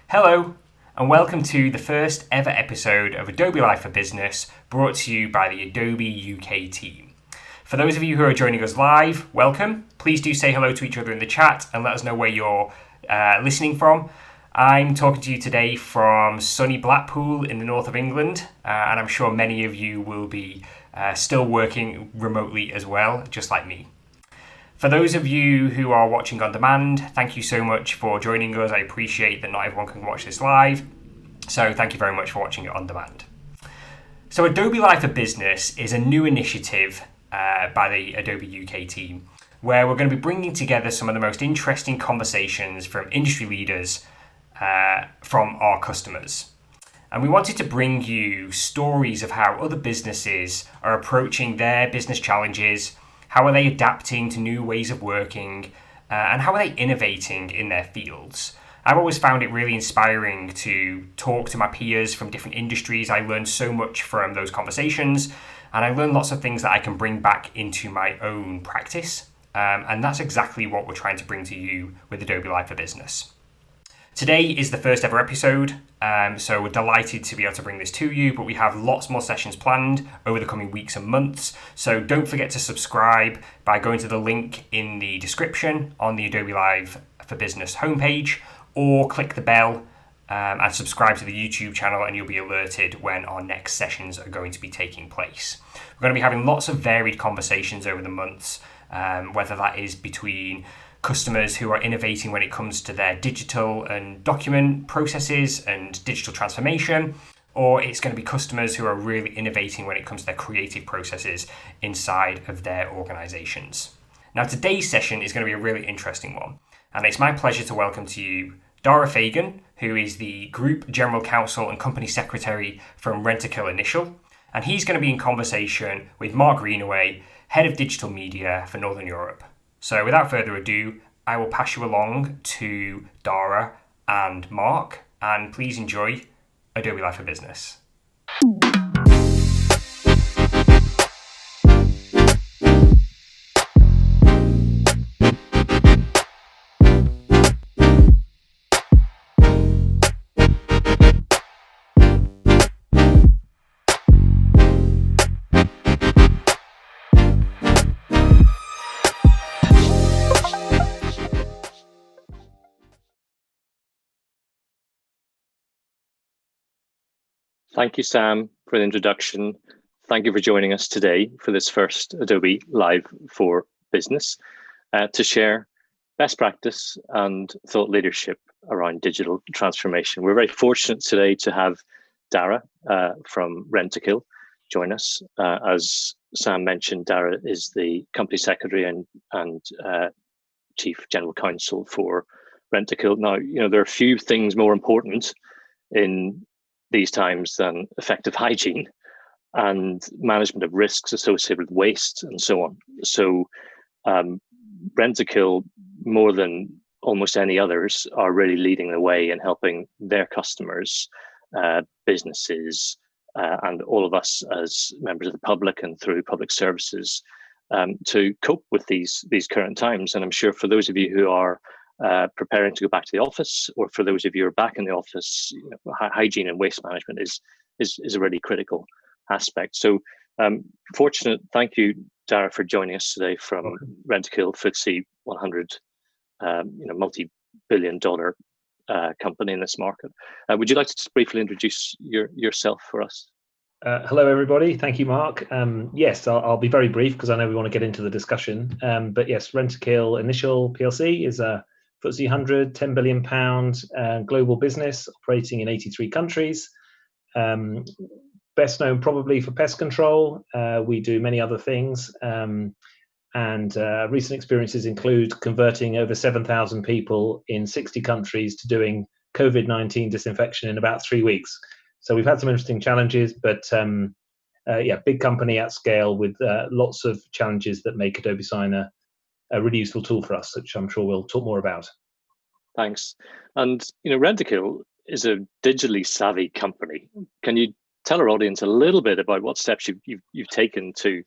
Hello, and welcome to the first ever episode of Adobe Live for Business, brought to you by the Adobe UK team. For those of you who are joining us live, welcome. Please do say hello to each other in the chat and let us know where you're listening from. I'm talking to you today from sunny Blackpool in the north of England, and I'm sure many of you will be still working remotely as well, just like me. For those of you who are watching on demand, thank you so much for joining us. I appreciate that not everyone can watch this live, so thank you very much for watching it on demand. So Adobe Live for Business is a new initiative by the Adobe UK team, where we're going to be bringing together some of the most interesting conversations from industry leaders from our customers. And we wanted to bring you stories of how other businesses are approaching their business challenges. How are they adapting to new ways of working? And how are they innovating in their fields? I've always found it really inspiring to talk to my peers from different industries. I learned so much from those conversations, and I learned lots of things that I can bring back into my own practice. And that's exactly what we're trying to bring to you with Adobe Live for Business. Today is the first ever episode, so we're delighted to be able to bring this to you, but we have lots more sessions planned over the coming weeks and months. So don't forget to subscribe by going to the link in the description on the Adobe Live for Business homepage, or click the bell and subscribe to the YouTube channel, and you'll be alerted when our next sessions are going to be taking place. We're going to be having lots of varied conversations over the months, whether that is between customers who are innovating when it comes to their digital and document processes and digital transformation, or it's going to be customers who are really innovating when it comes to their creative processes inside of their organizations. Now, today's session is going to be a really interesting one, and it's my pleasure to welcome to you Daragh Fagan, who is the Group General Counsel and Company Secretary from Rentokil Initial, and he's going to be in conversation with Mark Greenaway, Head of Digital Media for Northern Europe. So without further ado, I will pass you along to Daragh and Mark, and please enjoy Adobe Live for Business. Thank you, Sam, for the introduction. Thank you for joining us today for this first Adobe Live for Business to share best practice and thought leadership around digital transformation. We're very fortunate today to have Daragh from Rentokil join us. As Sam mentioned, Daragh is the company secretary and chief general counsel for Rentokil. Now, there are few things more important in these times than effective hygiene and management of risks associated with waste and so on. So Rentokil, more than almost any others, are really leading the way in helping their customers, businesses, and all of us as members of the public and through public services to cope with these current times. And I'm sure for those of you who are preparing to go back to the office, or for those of you who are back in the office, hygiene and waste management is a really critical aspect. So fortunate, thank you, Daragh, for joining us today from Rentokil FTSE 100, multi-billion-dollar company in this market. Would you like to just briefly introduce yourself for us? Hello, everybody. Thank you, Mark. Yes, I'll be very brief because I know we want to get into the discussion. But yes, Rentokil Initial PLC is a FTSE 100, £10 billion global business operating in 83 countries. Best known probably for pest control. We do many other things. And recent experiences include converting over 7,000 people in 60 countries to doing COVID-19 disinfection in about 3 weeks. So we've had some interesting challenges, but big company at scale with lots of challenges that make Adobe Sign a really useful tool for us, which I'm sure we'll talk more about. Thanks. And Rentokil is a digitally savvy company. Can you tell our audience a little bit about what steps you've taken to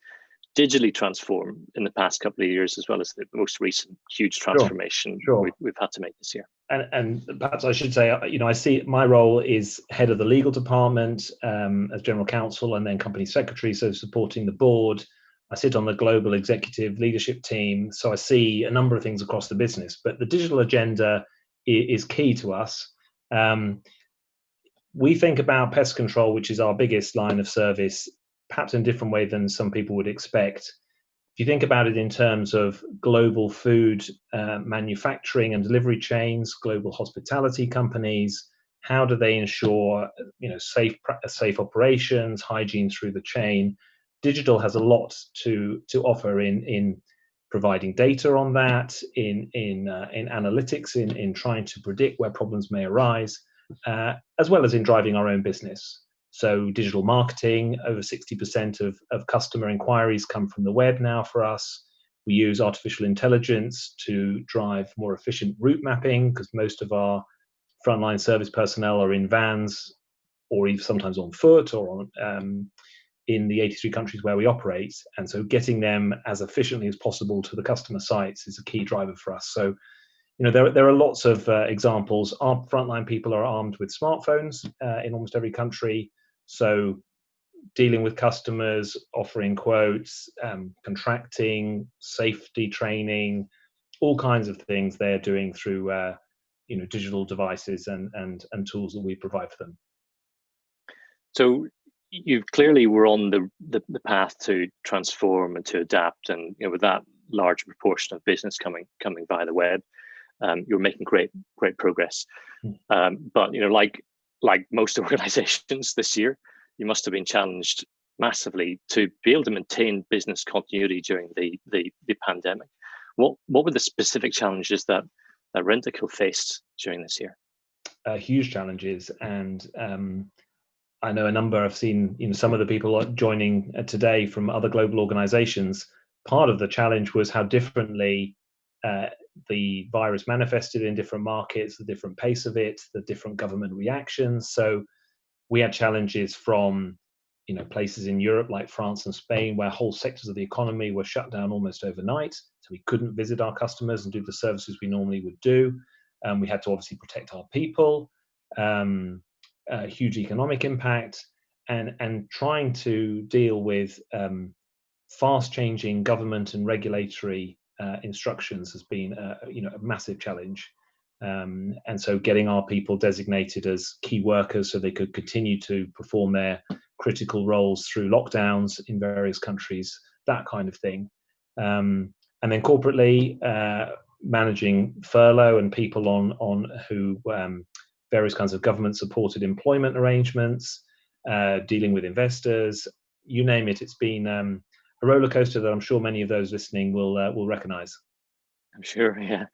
digitally transform in the past couple of years, as well as the most recent huge transformation Sure. we've had to make this year? And perhaps I should say, I see my role is head of the legal department as general counsel and then company secretary, so supporting the board. I sit on the global executive leadership team, so I see a number of things across the business. But the digital agenda is key to us. We think about pest control, which is our biggest line of service, perhaps in a different way than some people would expect. If you think about it in terms of global food manufacturing and delivery chains, global hospitality companies, how do they ensure safe operations, hygiene through the chain? Digital has a lot to offer in providing data on that, in analytics, in trying to predict where problems may arise, as well as in driving our own business. So digital marketing, over 60% of customer inquiries come from the web now for us. We use artificial intelligence to drive more efficient route mapping, because most of our frontline service personnel are in vans or even sometimes on foot or on in the 83 countries where we operate. And so getting them as efficiently as possible to the customer sites is a key driver for us. So, there are lots of examples. Our frontline people are armed with smartphones in almost every country. So dealing with customers, offering quotes, contracting, safety training, all kinds of things they're doing through digital devices and tools that we provide for them. So you clearly were on the path to transform and to adapt, and with that large proportion of business coming via the web, you're making great progress. But like most organizations this year, you must have been challenged massively to be able to maintain business continuity during the pandemic. What were the specific challenges that Rentokil faced during this year? Huge challenges, and I know a number. I've seen some of the people joining today from other global organizations. Part of the challenge was how differently the virus manifested in different markets, the different pace of it, the different government reactions. So we had challenges from places in Europe like France and Spain, where whole sectors of the economy were shut down almost overnight. So we couldn't visit our customers and do the services we normally would do. We had to obviously protect our people. Huge economic impact, and trying to deal with fast changing government and regulatory instructions has been a massive challenge. And so getting our people designated as key workers so they could continue to perform their critical roles through lockdowns in various countries, that kind of thing. And then corporately, managing furlough and people on who various kinds of government supported employment arrangements, dealing with investors, you name it. It's been a roller coaster that I'm sure many of those listening will recognize. I'm sure, yeah.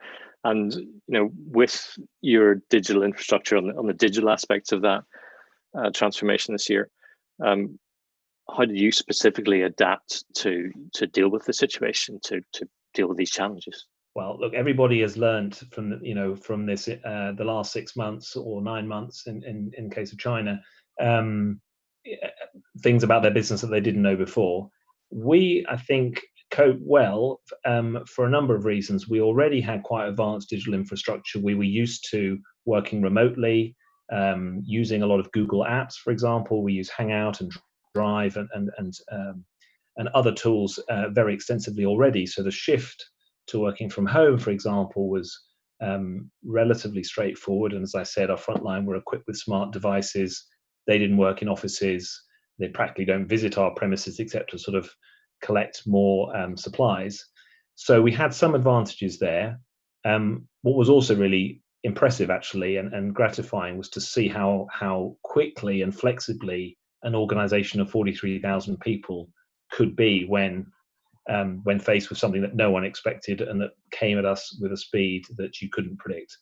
And with your digital infrastructure on the digital aspects of that transformation this year, how did you specifically adapt to deal with the situation, to deal with these challenges? Well, look, everybody has learned from this the last 6 months or 9 months in case of China, things about their business that they didn't know before. We, I think, cope well for a number of reasons. We already had quite advanced digital infrastructure. We were used to working remotely, using a lot of Google apps, for example. We use Hangout and Drive and other tools very extensively already. So the shift to working from home, for example, was relatively straightforward. And as I said, our frontline were equipped with smart devices. They didn't work in offices. They practically don't visit our premises except to sort of collect more supplies. So we had some advantages there. What was also really impressive, actually, and gratifying was to see how quickly and flexibly an organization of 43,000 people could be when faced with something that no one expected and that came at us with a speed that you couldn't predict.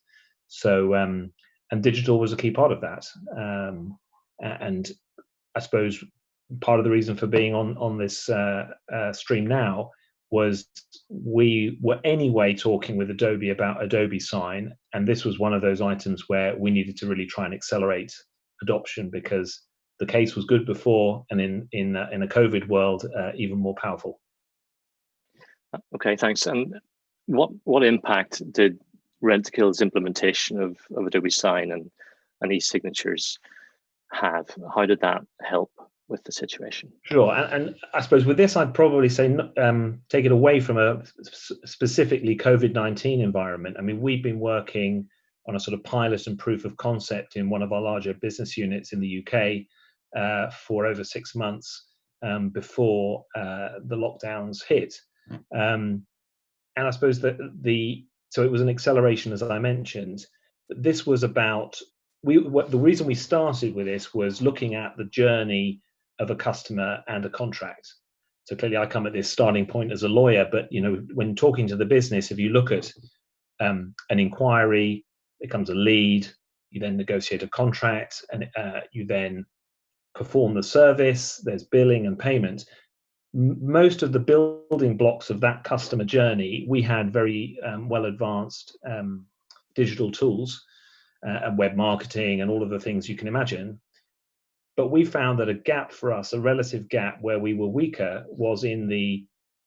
So, and digital was a key part of that. And I suppose part of the reason for being on this stream now was we were anyway talking with Adobe about Adobe Sign, and this was one of those items where we needed to really try and accelerate adoption because the case was good before, and in a COVID world, even more powerful. Okay, thanks. And what impact did Rentokil's implementation of Adobe Sign and e-signatures have? How did that help with the situation? Sure, and I suppose with this, I'd probably say take it away from a specifically COVID-19 environment. I mean, we've been working on a sort of pilot and proof of concept in one of our larger business units in the UK for over 6 months before the lockdowns hit. And I suppose that so it was an acceleration, as I mentioned. But this was about the reason we started with this was looking at the journey of a customer and a contract. So clearly, I come at this starting point as a lawyer, but when talking to the business, if you look at an inquiry, it becomes a lead. You then negotiate a contract, and you then perform the service. There's billing and payment. Most of the building blocks of that customer journey, we had very well advanced digital tools and web marketing and all of the things you can imagine. But we found that a gap for us, a relative gap where we were weaker, was in the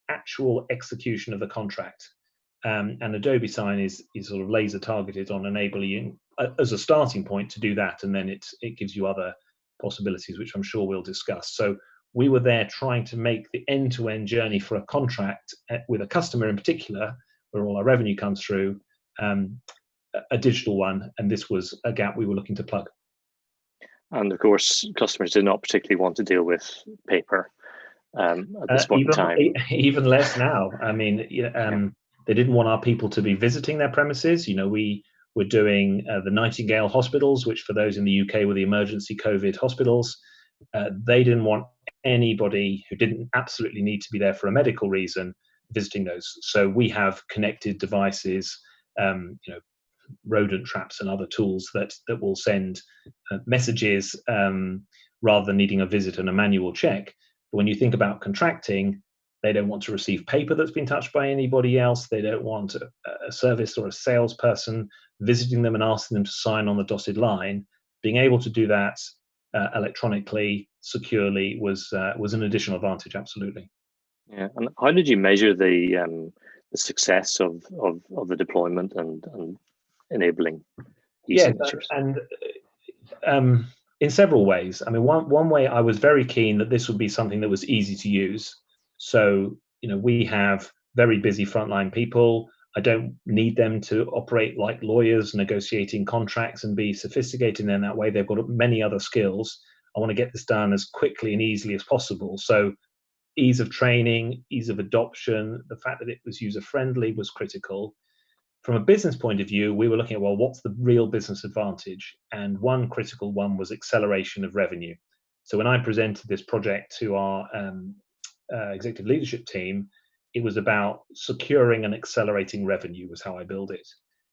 actual execution of the contract. And Adobe Sign is sort of laser targeted on enabling you as a starting point to do that, and then it gives you other possibilities, which I'm sure we'll discuss. So we were there trying to make the end-to-end journey for a contract with a customer in particular, where all our revenue comes through, a digital one, and this was a gap we were looking to plug. And of course, customers did not particularly want to deal with paper at this point in time. Even less now. I mean, they didn't want our people to be visiting their premises. We were doing the Nightingale hospitals, which for those in the UK were the emergency COVID hospitals. They didn't want anybody who didn't absolutely need to be there for a medical reason visiting those. So we have connected devices, rodent traps and other tools that will send messages rather than needing a visit and a manual check. But when you think about contracting, they don't want to receive paper that's been touched by anybody else. They don't want a service or a salesperson visiting them and asking them to sign on the dotted line. Being able to do that electronically, securely was an additional advantage, absolutely. Yeah, and how did you measure the success of the deployment and enabling e-signatures? Yeah, and in several ways. I mean, one way I was very keen that this would be something that was easy to use. So we have very busy frontline people. I don't need them to operate like lawyers negotiating contracts and be sophisticated in that way. They've got many other skills. I want to get this done as quickly and easily as possible. So ease of training, ease of adoption, the fact that it was user-friendly was critical. From a business point of view, we were looking at, well, what's the real business advantage? And one critical one was acceleration of revenue. So when I presented this project to our executive leadership team, it was about securing and accelerating revenue was how I build it.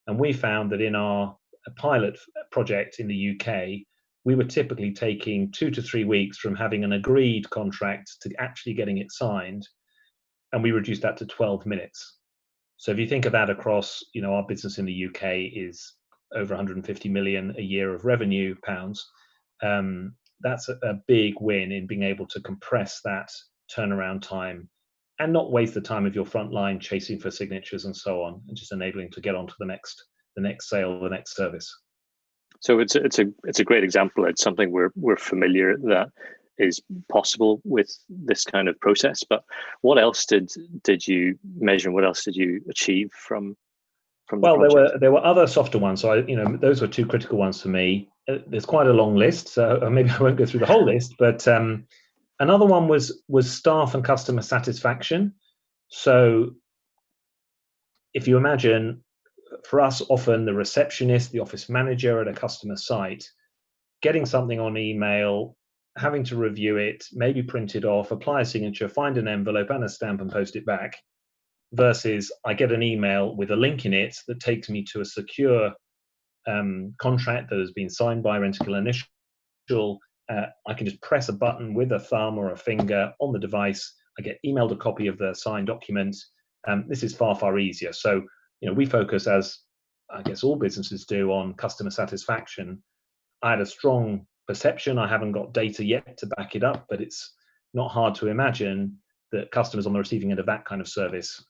And we found that in our pilot project in the UK, we were typically taking 2 to 3 weeks from having an agreed contract to actually getting it signed. And we reduced that to 12 minutes. So if you think of that across, our business in the UK is over 150 million a year of revenue pounds. That's a big win in being able to compress that turnaround time and not waste the time of your front line chasing for signatures and so on, and just enabling to get on to the next sale, the next service. So it's a great example. It's something we're familiar that is possible with this kind of process. But what else did you measure? And what else did you achieve from? Well, there were other softer ones. So those were two critical ones for me. There's quite a long list, so maybe I won't go through the whole list. But another one was staff and customer satisfaction. So if you imagine, for us, often the receptionist, the office manager at a customer site, getting something on email, having to review it, maybe print it off, apply a signature, find an envelope and a stamp and post it back, versus I get an email with a link in it that takes me to a secure contract that has been signed by Rentokil Initial. I can just press a button with a thumb or a finger on the device. I get emailed a copy of the signed document. This is far, far easier. So, we focus, as I guess all businesses do, on customer satisfaction. I had a strong perception. I haven't got data yet to back it up, but it's not hard to imagine that customers on the receiving end of that kind of service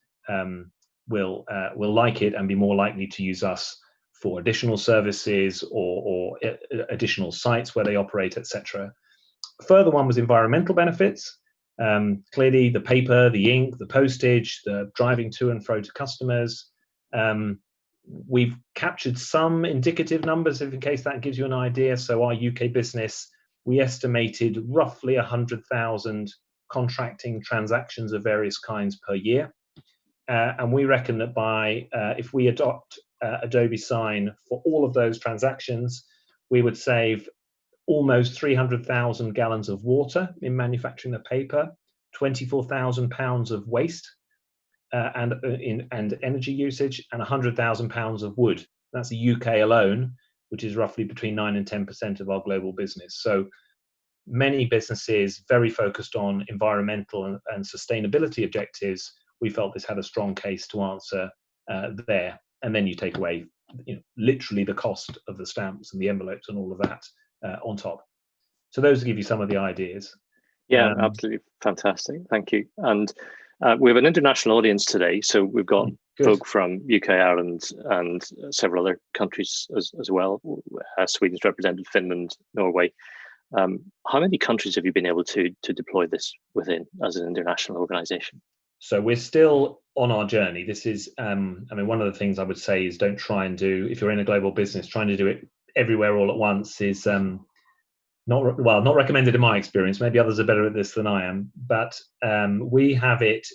will like it and be more likely to use us for additional services or additional sites where they operate, etc. A further one was environmental benefits. Clearly, the paper, the ink, the postage, the driving to and fro to customers. We've captured some indicative numbers, if in case that gives you an idea. So our UK business, we estimated roughly 100,000 contracting transactions of various kinds per year. And we reckon that if we adopt Adobe Sign for all of those transactions, we would save almost 300,000 gallons of water in manufacturing the paper, 24,000 pounds of waste and energy usage, and 100,000 pounds of wood. That's the UK alone, which is roughly between 9 and 10% of our global business. So many businesses very focused on environmental and sustainability objectives. We felt this had a strong case to answer there. And then you take away, literally the cost of the stamps and the envelopes and all of that on top. So those give you some of the ideas. Yeah, absolutely fantastic. Thank you. And we have an international audience today, so we've got folk from UK, Ireland, and several other countries as well. Sweden's represented, Finland, Norway. How many countries have you been able to deploy this within as an international organization? So we're still on our journey. This is, one of the things I would say is don't try and do, if you're in a global business, trying to do it everywhere all at once is not recommended in my experience. Maybe others are better at this than I am, but we have it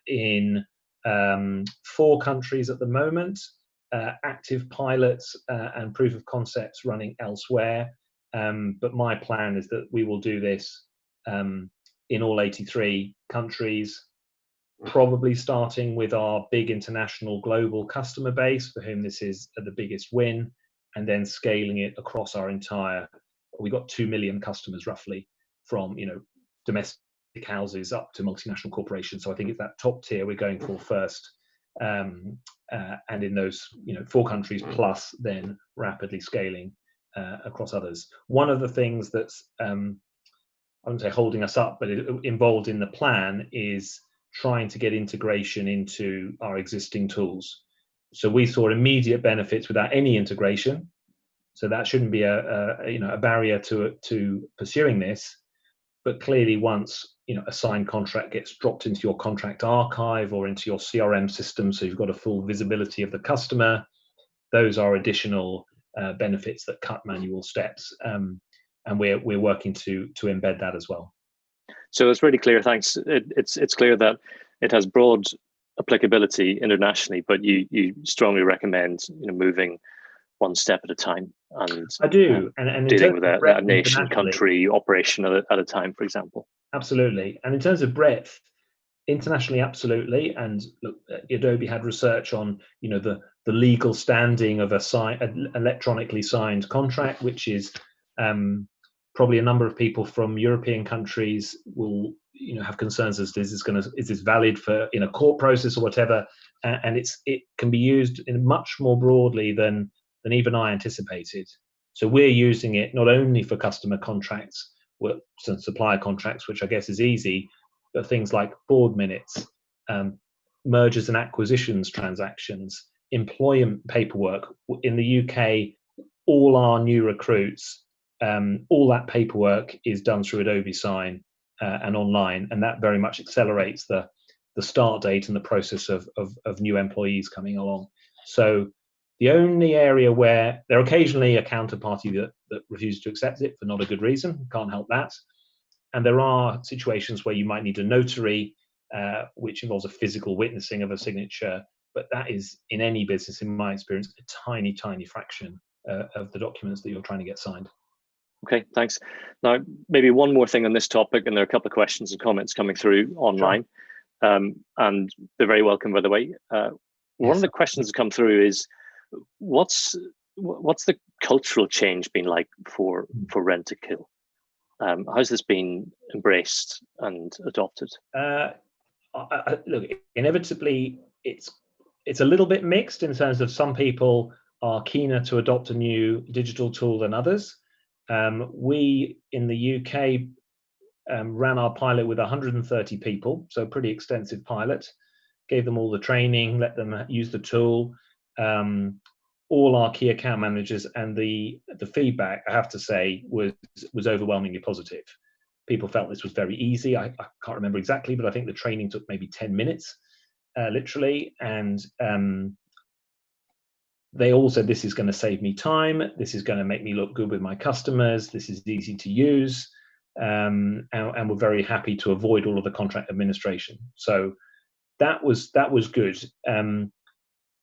in 4 countries at the moment, active pilots and proof of concepts running elsewhere. But my plan is that we will do this in all 83 countries, probably starting with our big international global customer base for whom this is the biggest win, and then scaling it across our entire. We've got 2 million customers roughly, from domestic houses up to multinational corporations. So I think it's that top tier we're going for first, and in those 4 countries plus, then rapidly scaling across others. One of the things that's I wouldn't say holding us up, but involved in the plan is trying to get integration into our existing tools. So we saw immediate benefits without any integration. So that shouldn't be a barrier to pursuing this. But clearly, once a signed contract gets dropped into your contract archive or into your CRM system, so you've got a full visibility of the customer, those are additional benefits that cut manual steps, and we're working to embed that as well. So it's really clear. Thanks. It's clear that it has broad applicability internationally, but you strongly recommend moving one step at a time, and I do, and dealing with a nation, country operation at a time, for example. Absolutely, and in terms of breadth, internationally, absolutely. And look, Adobe had research on the legal standing of an electronically signed contract, which is probably a number of people from European countries will have concerns as to is this valid for in a court process or whatever, and it can be used in much more broadly than even I anticipated. So we're using it not only for customer contracts, some supplier contracts, which I guess is easy, but things like board minutes, mergers and acquisitions transactions, employment paperwork. In the UK, all our new recruits, all that paperwork is done through Adobe Sign and online, and that very much accelerates the start date and the process of new employees coming along. So the only area where there are occasionally a counterparty that refuses to accept it for not a good reason, can't help that. And there are situations where you might need a notary, which involves a physical witnessing of a signature, but that is, in any business, in my experience, a tiny, tiny fraction of the documents that you're trying to get signed. Okay, thanks. Now, maybe one more thing on this topic, and there are a couple of questions and comments coming through online, and they're very welcome, by the way. One of the questions that come through is, what's the cultural change been like for Rentokil? How's this been embraced and adopted? Look, inevitably, it's a little bit mixed in terms of some people are keener to adopt a new digital tool than others. We in the UK ran our pilot with 130 people, so a pretty extensive pilot. gave them all the training, let them use the tool. All our key account managers, and the feedback, I have to say, was overwhelmingly positive. People felt this was very easy. I can't remember exactly, but I think the training took maybe 10 minutes, literally. And they all said, this is going to save me time. This is going to make me look good with my customers. This is easy to use. And we're very happy to avoid all of the contract administration. So that was good.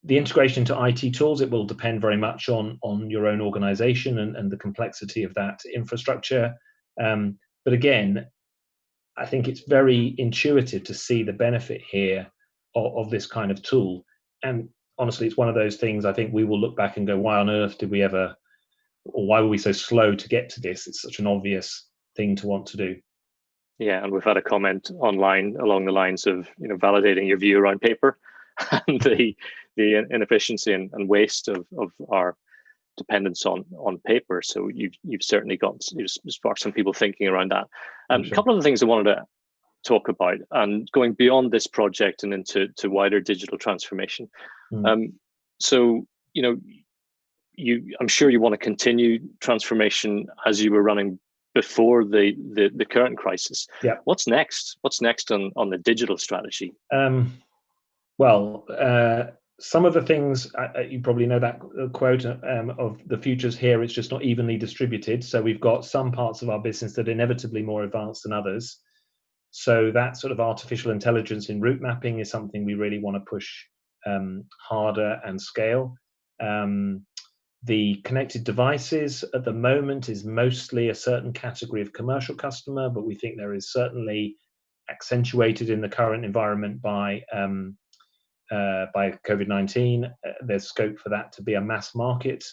The integration to IT tools, it will depend very much on your own organization and the complexity of that infrastructure. But again, I think it's very intuitive to see the benefit here of this kind of tool. And honestly, it's one of those things I think we will look back and go, why on earth did we ever, or why were we so slow to get to this? It's such an obvious thing to want to do. Yeah, and we've had a comment online along the lines of, validating your view around paper and the inefficiency and waste of our dependence on paper. So you've certainly sparked some people thinking around that. Sure. A couple of the things I wanted to talk about, and going beyond this project and into wider digital transformation. So I'm sure you want to continue transformation as you were running before the current crisis. Yeah. What's next? What's next on the digital strategy? Some of the things, you probably know that quote of the future's here, it's just not evenly distributed. So we've got some parts of our business that are inevitably more advanced than others. So that sort of artificial intelligence in route mapping is something we really want to push harder and scale. The connected devices at the moment is mostly a certain category of commercial customer, but we think there is certainly, accentuated in the current environment by COVID-19, there's scope for that to be a mass market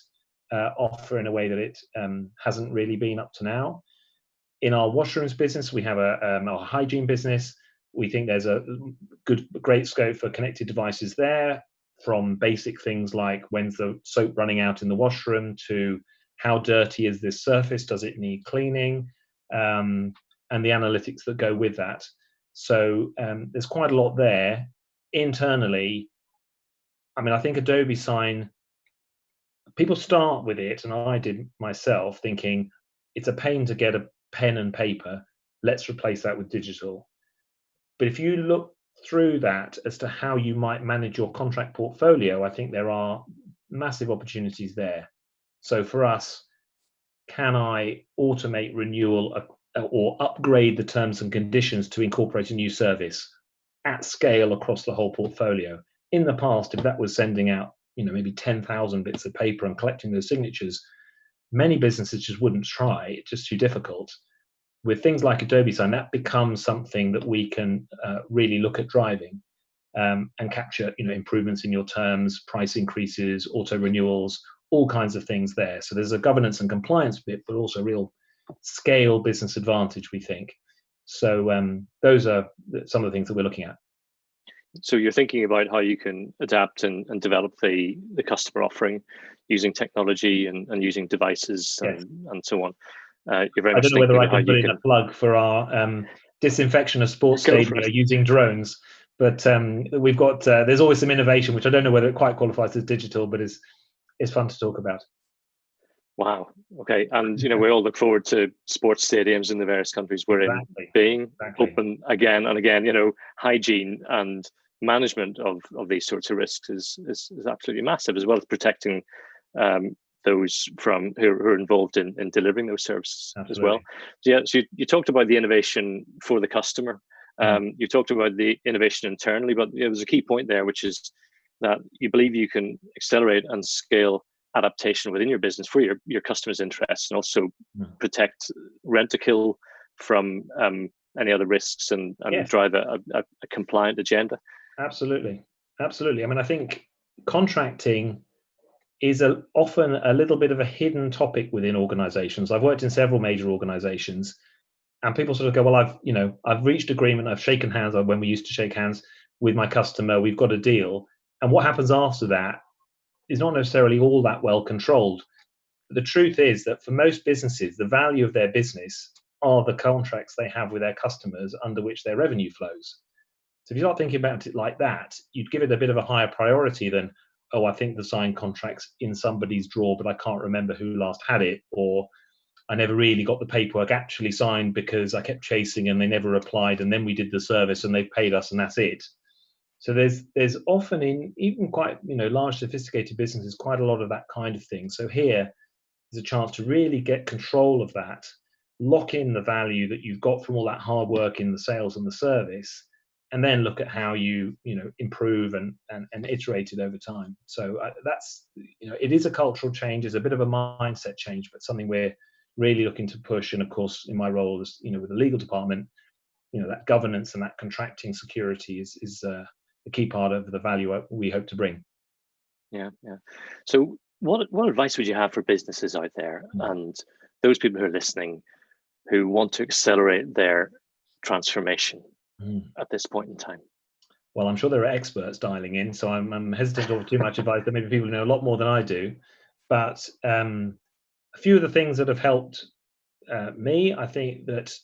offer in a way that it hasn't really been up to now. In our washrooms business, we have our hygiene business. We think there's a great scope for connected devices there, from basic things like when's the soap running out in the washroom to how dirty is this surface, does it need cleaning, and the analytics that go with that. So there's quite a lot there. Internally, I think Adobe Sign, people start with it, and I did myself, thinking it's a pain to get a pen and paper, let's replace that with digital. But if you look through that as to how you might manage your contract portfolio, I think there are massive opportunities there. So for us, can I automate renewal or upgrade the terms and conditions to incorporate a new service at scale across the whole portfolio? In the past, if that was sending out, maybe 10,000 bits of paper and collecting those signatures, many businesses just wouldn't try. It's just too difficult. With things like Adobe Sign, that becomes something that we can really look at driving and capture, improvements in your terms, price increases, auto renewals, all kinds of things there. So there's a governance and compliance bit, but also real scale business advantage, we think. So those are some of the things that we're looking at. So you're thinking about how you can adapt and develop the customer offering using technology and using devices, yes, and so on. I don't know whether I can put in a plug for our disinfection of sports stadia using drones, but we've got there's always some innovation, which I don't know whether it quite qualifies as digital, but is fun to talk about. Wow. Okay. And we all look forward to sports stadiums in the various countries we're in being open again and again. Hygiene and management of these sorts of risks is absolutely massive, as well as protecting those who are involved in delivering those services. Absolutely. As well. So you talked about the innovation for the customer. You talked about the innovation internally, but there's a key point there, which is that you believe you can accelerate and scale adaptation within your business for your customers' interests, and also protect Rentokil from any other risks and yes, drive a compliant agenda. Absolutely. I think contracting is often a little bit of a hidden topic within organizations. I've worked in several major organizations, and people sort of go, well, I've reached agreement, I've shaken hands when we used to shake hands with my customer, we've got a deal. And what happens after that is not necessarily all that well controlled. The truth is that for most businesses, the value of their business are the contracts they have with their customers under which their revenue flows. So if you start thinking about it like that, you'd give it a bit of a higher priority than, oh, I think the signed contract's in somebody's drawer, but I can't remember who last had it, or I never really got the paperwork actually signed because I kept chasing and they never replied, and then we did the service and they paid us and that's it. So there's often in even quite large sophisticated businesses quite a lot of that kind of thing. So here is a chance to really get control of that, lock in the value that you've got from all that hard work in the sales and the service, and then look at how you improve and iterate it over time. So that's it is a cultural change, it's a bit of a mindset change, but something we're really looking to push. And of course, in my role as with the legal department, that governance and that contracting security is a key part of the value we hope to bring. Yeah. So what advice would you have for businesses out there and those people who are listening who want to accelerate their transformation at this point in time? Well, I'm sure there are experts dialing in, so I'm hesitant to offer too much advice. That maybe people know a lot more than I do. But a few of the things that have helped me, I think that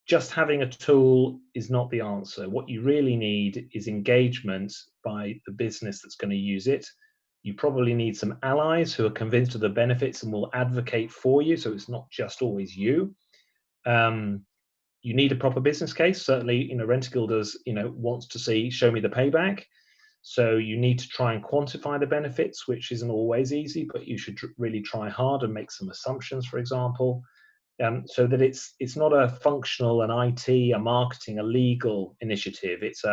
just having a tool is not the answer. What you really need is engagement by the business that's going to use it. You probably need some allies who are convinced of the benefits and will advocate for you, so it's not just always you. You need a proper business case. Certainly, Rentokil does, wants to show me the payback. So you need to try and quantify the benefits, which isn't always easy, but you should really try hard and make some assumptions, for example. So that it's not a functional, an IT, a marketing, a legal initiative. It's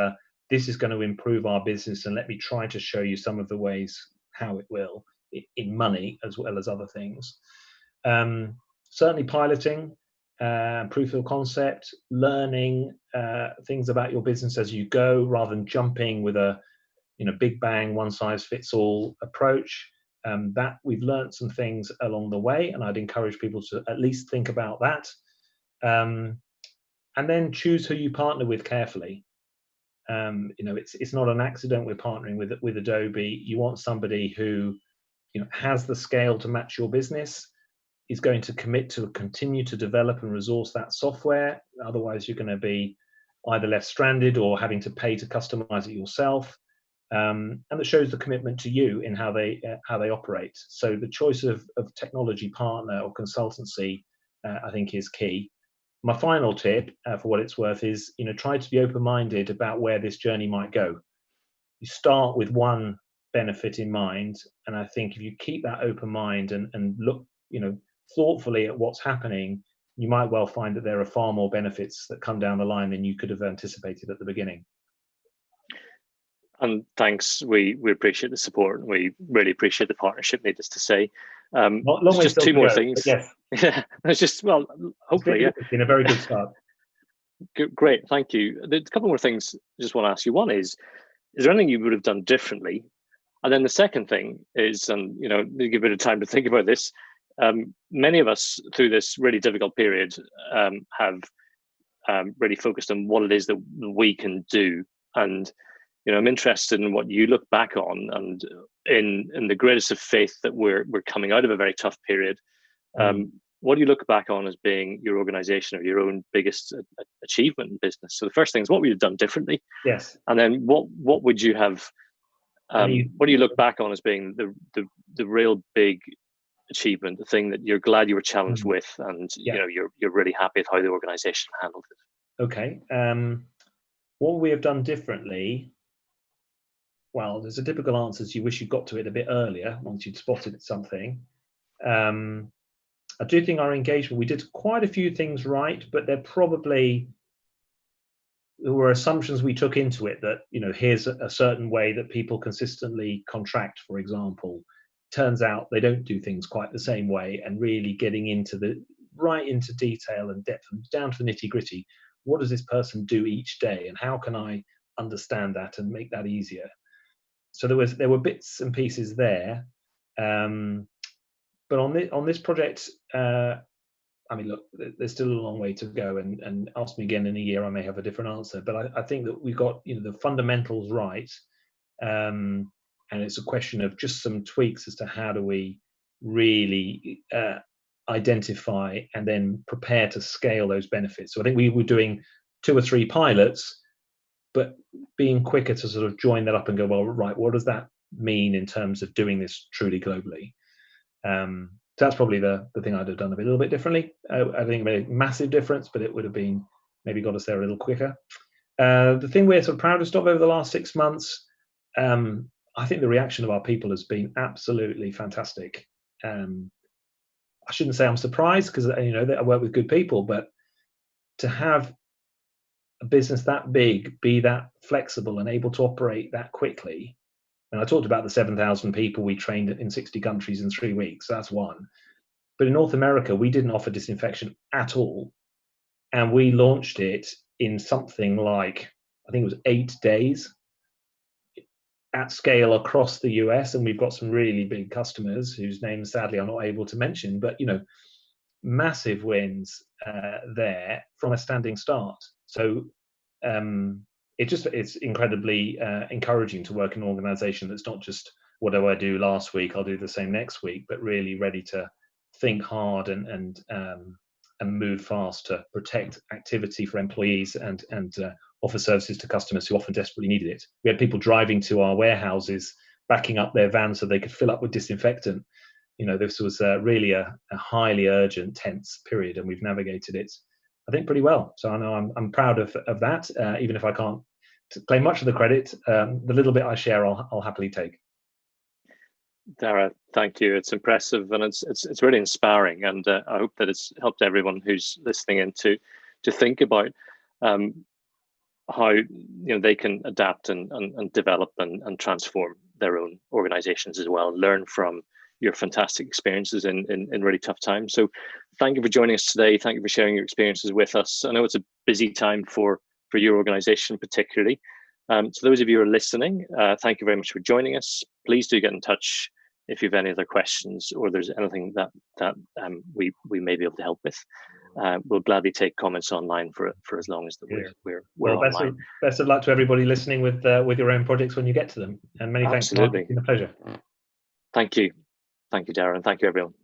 this is going to improve our business, and let me try to show you some of the ways how it will in money as well as other things. Certainly piloting, proof of concept, learning things about your business as you go, rather than jumping with a big bang, one size fits all approach. That we've learned some things along the way, and I'd encourage people to at least think about that. And then choose who you partner with carefully. It's not an accident we're partnering with Adobe. You want somebody who has the scale to match your business, is going to commit to continue to develop and resource that software. Otherwise, you're going to be either left stranded or having to pay to customize it yourself. And that shows the commitment to you in how they operate. So the choice of technology partner or consultancy, I think, is key. My final tip, for what it's worth, is try to be open-minded about where this journey might go. You start with one benefit in mind, and I think if you keep that open mind and look thoughtfully at what's happening, you might well find that there are far more benefits that come down the line than you could have anticipated at the beginning. And thanks, we appreciate the support, and we really appreciate the partnership, needless to say. Just two more things. Yes. Yeah, it's just, hopefully, it's been a very good start. Great, thank you. There's a couple more things I just want to ask you. One is there anything you would have done differently? And then the second thing is, and give a bit of time to think about this, many of us through this really difficult period have really focused on what it is that we can do. And I'm interested in what you look back on, and in the greatest of faith that we're coming out of a very tough period. What do you look back on as being your organization or your own biggest achievement in business? So the first thing is, what would you have done differently? Yes. And then what would you have? What do you look back on as being the real big achievement, the thing that you're glad you were challenged with, and you're really happy with how the organization handled it? Okay. What we have done differently? Well, there's a typical answer: you wish you got to it a bit earlier once you'd spotted something. I do think our engagement, we did quite a few things right, but there were assumptions we took into it that, here's a certain way that people consistently contract, for example. Turns out they don't do things quite the same way, and really getting into detail and depth and down to the nitty gritty. What does this person do each day, and how can I understand that and make that easier? So there were bits and pieces there. But on this project, look, there's still a long way to go, and ask me again in a year, I may have a different answer. But I think that we got the fundamentals right, and it's a question of just some tweaks as to how do we really identify and then prepare to scale those benefits. So I think we were doing 2 or 3 pilots, but being quicker to sort of join that up and go, well, right, what does that mean in terms of doing this truly globally? So that's probably the thing I'd have done a little bit differently. I think it made a massive difference, but it would have been maybe got us there a little quicker. The thing we're sort of proudest of over the last 6 months, I think the reaction of our people has been absolutely fantastic. I shouldn't say I'm surprised, because I work with good people, but to have a business that big be that flexible and able to operate that quickly. And I talked about the 7,000 people we trained in 60 countries in 3 weeks. That's one. But in North America, we didn't offer disinfection at all. And we launched it in something like, I think it was 8 days at scale across the US. And we've got some really big customers whose names, sadly, I'm not able to mention, but, massive wins there from a standing start. So it's incredibly encouraging to work in an organization that's not just, what do I do last week, I'll do the same next week, but really ready to think hard and move fast to protect activity for employees and offer services to customers who often desperately needed it. We had people driving to our warehouses, backing up their vans so they could fill up with disinfectant. This was really a highly urgent, tense period, and we've navigated it, I think, pretty well. So I know I'm proud of that, even if I can't claim much of the credit. The little bit I share, I'll happily take. Daragh, thank you. It's impressive, and it's really inspiring, and I hope that it's helped everyone who's listening in to think about how they can adapt and develop and transform their own organizations as well. Learn from your fantastic experiences in really tough times. So thank you for joining us today. Thank you for sharing your experiences with us. I know it's a busy time for your organization particularly. So those of you who are listening, thank you very much for joining us. Please do get in touch if you have any other questions, or there's anything that we may be able to help with. We'll gladly take comments online for as long as we're online. Best of luck to everybody listening with your own projects when you get to them. And many thanks, Mark. It's been a pleasure. Thank you. Thank you, Daragh, and thank you, everyone.